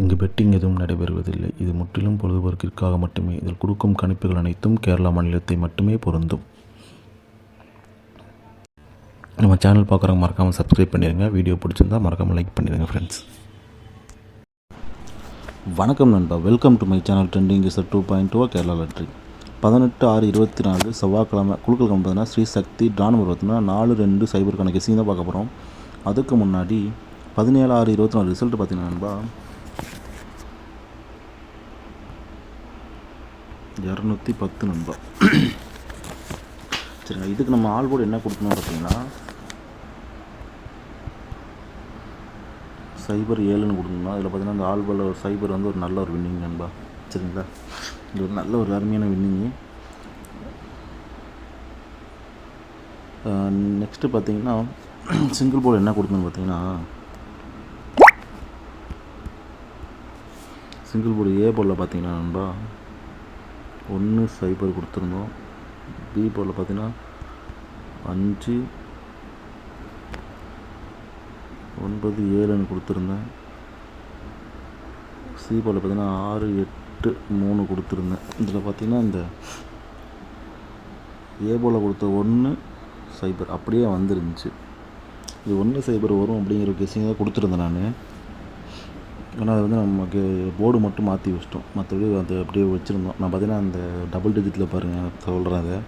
இங்கு பெட்டிங் எதுவும் நடைபெறுவதில்லை. இது முற்றிலும் பொழுதுபோக்கிற்காக மட்டுமே. இதில் கொடுக்கும் கணிப்புகள் அனைத்தும் கேரளா மாநிலத்தை மட்டுமே பொருந்தும். நம்ம சேனல் பார்க்குறவங்க மறக்காமல் சப்ஸ்கிரைப் பண்ணிடுங்க. வீடியோ பிடிச்சிருந்தா மறக்காமல் லைக் பண்ணிடுங்க ஃப்ரெண்ட்ஸ். வணக்கம் நண்பா, welcome to my channel. Trending is 2.2 Kerala lottery. 18/6/24 செவ்வாய்க்கிழமை குழுக்கள் பார்த்தீங்கன்னா ஸ்ரீ சக்தி ட்ரா நம்பர் பார்த்தீங்கன்னா 4200 கெஸிங் தான் பார்க்க போகிறோம். அதுக்கு முன்னாடி 17/6/24 ரிசல்ட் பார்த்தீங்கன்னா நண்பா 210 நண்பா. சரிங்க, இதுக்கு நம்ம ஆல் போர்டு என்ன கொடுக்கணும் பார்த்தீங்கன்னா 07 கொடுக்கணும். அதில் பார்த்தீங்கன்னா அந்த ஆல் போர்டில் 0 வந்து ஒரு நல்ல ஒரு வின்னிங் நண்பா. சரிங்களா, இது ஒரு நல்ல ஒரு அருமையான வின்னிங்கு. நெக்ஸ்ட்டு பார்த்தீங்கன்னா சிங்கிள் போர்டு என்ன கொடுக்கணும்னு பார்த்தீங்கன்னா சிங்கிள் போர்டு ஏ போர்டில் பார்த்தீங்கன்னா நண்பா 10 கொடுத்துருந்தோம். பி போர்டில் பார்த்தீங்கன்னா 5 9 7 கொடுத்துருந்தேன். சி போர்டில் பார்த்தீங்கன்னா 6 8 3 கொடுத்துருந்தேன். இதில் பார்த்தீங்கன்னா இந்த ஏ போர்டில் கொடுத்த 1-0 அப்படியே வந்துருந்துச்சு. இது 1-0 வரும் அப்படிங்கிற கெஸிங் தான் கொடுத்துருந்தேன் நான். ஆனால் அது வந்து நமக்கு போர்டு மட்டும் மாற்றி வச்சிட்டோம், மற்றபடி அது அப்படியே வச்சுருந்தோம். நான் பார்த்தீங்கன்னா அந்த டபுள் டிஜிட்டில் பாருங்கள் சொல்கிறேன்.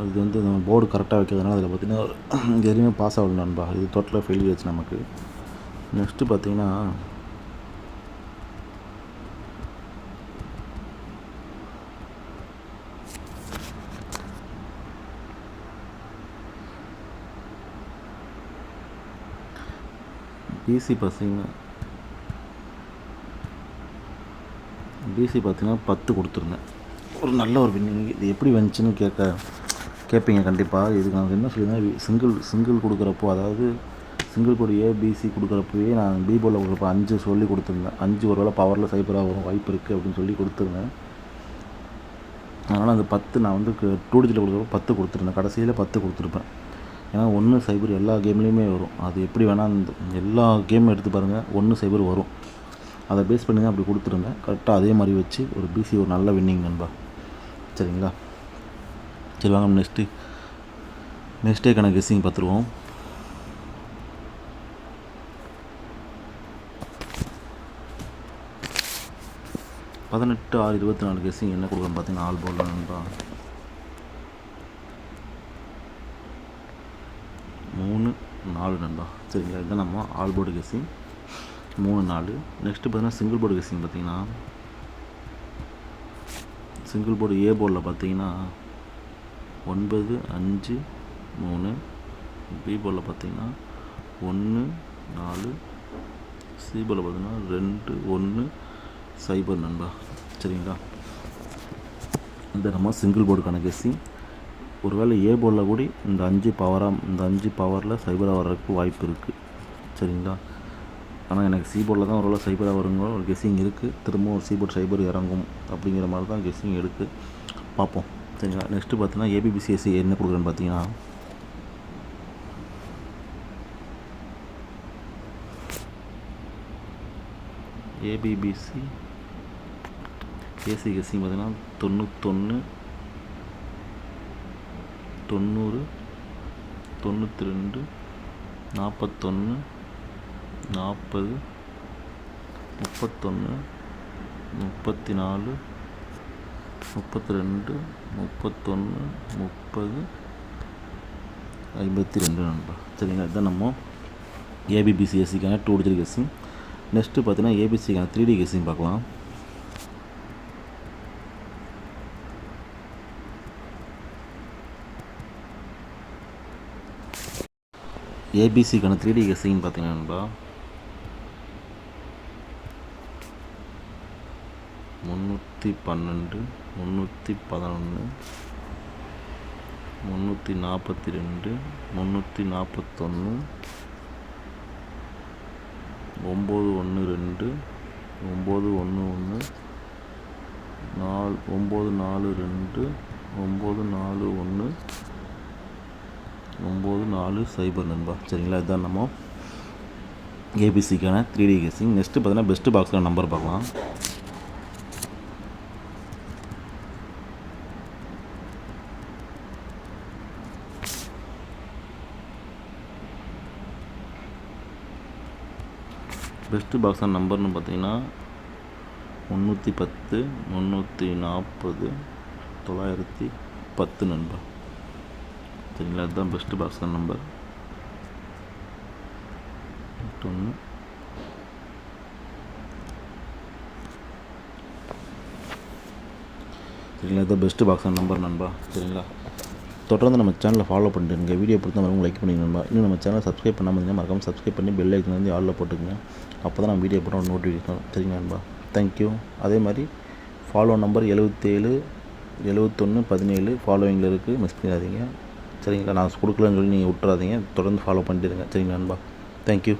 இது வந்து நம்ம போர்டு கரெக்டாக வைக்கிறதுனால அதில் பார்த்திங்கன்னா எதுவுமே பாஸ் ஆகல நண்பா. இது டோட்டலாக ஃபெயிலியர் ஆச்சு நமக்கு. நெக்ஸ்ட்டு பார்த்திங்கன்னா பிசி பார்த்திங்கன்னா 10 கொடுத்துருந்தேன். ஒரு நல்ல ஒரு வின்னிங். இது எப்படி வந்துச்சுன்னு கேட்பீங்க கண்டிப்பாக. இதுக்கு நான் என்ன சொல்லியிருந்தேன், சிங்கிள் கொடுக்குறப்போ, அதாவது சிங்கிள் போர்டு ஏபிசி கொடுக்குறப்பவே நான் பி போர்டில் கொடுக்குறப்போ 5 சொல்லி கொடுத்துருந்தேன். 5 ஒரு வேளை பவரில் 0 வரும் வாய்ப்பு இருக்குது அப்படின்னு சொல்லி கொடுத்துருந்தேன். அதனால் அந்த 10 நான் வந்து 2 டிஜிட்டில் கொடுக்குறப்போ 10 கொடுத்துருந்தேன். கடைசியில் 10 கொடுத்துருப்பேன். ஏன்னா 1-0 எல்லா கேம்லேயுமே வரும். அது எப்படி வேணால் எல்லா கேமும் எடுத்து பாருங்கள் 1-0 வரும். அதை பேஸ் பண்ணி தான் அப்படி கொடுத்துருந்தேன். கரெக்டாக அதே மாதிரி வச்சு ஒரு பிசி ஒரு நல்ல வின்னிங் நண்பா. சரிங்களா, சரி வாங்க நெக்ஸ்ட் டேக்கான கெஸ்ஸிங் பார்த்துருவோம். பதினெட்டு 6/24 கெஸ்ஸிங் என்ன கொடுக்குறோன்னு பார்த்தீங்கன்னா ஆல் போர்டில் நண்பா 3-4 நண்பா. சரிங்களா, இதுதான் நம்ம ஆல் போர்டு கெஸ்ஸிங் 3-4. நெக்ஸ்ட்டு பார்த்தீங்கன்னா சிங்கிள் போர்டு கெஸ்ஸிங் பார்த்தீங்கன்னா சிங்கிள் போர்டு ஏ போர்டில் பார்த்தீங்கன்னா 9 5 3, பி போர்டில் பார்த்தீங்கன்னா 1 4, சி போர்டில் பார்த்தீங்கன்னா 2 1 0 நண்பா. சரிங்களா, இந்த நம்ம சிங்கிள் போர்டுக்கான கெஸ்ஸிங். ஒருவேளை ஏ போர்டில் கூட இந்த 5 பவரில் 0 வர்றதுக்கு வாய்ப்பு இருக்குது. சரிங்களா, ஆனால் எனக்கு சி போர்டில் தான் ஒரு 0 வருங்கிற ஒரு கெஸ்ஸிங் இருக்குது. திரும்பவும் ஒரு சி போர்டு 0 இறங்கும் அப்படிங்கிற மாதிரி தான் கெஸ்ஸிங் எடுத்து பார்ப்போம். சரிங்களா, நெக்ஸ்ட்டு பார்த்தீங்கன்னா ஏபிபிசிஎஸ்சி என்ன கொடுக்குறேன்னு பார்த்தீங்கன்னா ஏபிபிசி ஏசி கெஸ்ஸிங் பார்த்தீங்கன்னா 91 90 92 41 40 31 34 32 31 30 52 நண்பா. சரிங்களா, இதுதான் நம்ம ஏபிபிசிஎஸ்சிக்கான 2 டிஜிட் கெஸ்ஸிங். நெக்ஸ்ட்டு பார்த்தீங்கன்னா ஏபிசிக்கான 3D கெஸ்ஸிங் பார்க்கலாம். ஏபிசிக்கான 3D கெஸ்ஸிங் பார்த்தீங்கன்னா நண்பா 312 311 342 341 912 911 942 941 94 நண்பா. சரிங்களா, இதுதான் நம்ம ஏபிசிக்கான 3D கெஸ்ஸிங். நெக்ஸ்ட்டு பார்த்தீங்கன்னா பெஸ்ட்டு பாக்ஸில் நம்பர் பார்க்கலாம். பெஸ்ட்டு பாக்ஸில் நம்பர்னு பார்த்தீங்கன்னா 310 340 910 நண்பா. சரிங்களா, அதுதான் பெஸ்ட்டு பாக்ஸில் நம்பர். 1 சரிங்களா, இதுதான் பெஸ்ட்டு பாக்ஸில் நம்பர் நண்பா. சரிங்களா, தொடர்ந்து நம்ம சேனலை ஃபாலோ பண்ணிட்டுருங்க. வீடியோ பிடிச்ச மாதிரி லைக் பண்ணிங்க நண்பா. இன்னும் நம்ம சேனலை சப்ஸ்கிரைப் பண்ணாமல் இருந்தீங்கன்னா மறக்காமல் சப்ஸ்கிரைப் பண்ணி பெல் ஐக்கன் வந்து ஆலில் போட்டுக்கங்க. அப்போ தான் நம்ம வீடியோ போட்டோம் ஒரு நோட்டிஃபிகேஷன். சரிங்களா நண்பா, தேங்க்யூ. அதே மாதிரி ஃபாலோ நம்பர் 77 71 17 ஃபாலோவிங்கில் இருக்குது, மிஸ் பண்ணிடாதீங்க. சரிங்களா, நான் கொடுக்கலன்னு சொல்லி நீங்கள் விட்டுறாதீங்க, தொடர்ந்து ஃபாலோ பண்ணிட்டு இருங்க. சரிங்களா நண்பா, தேங்க்யூ.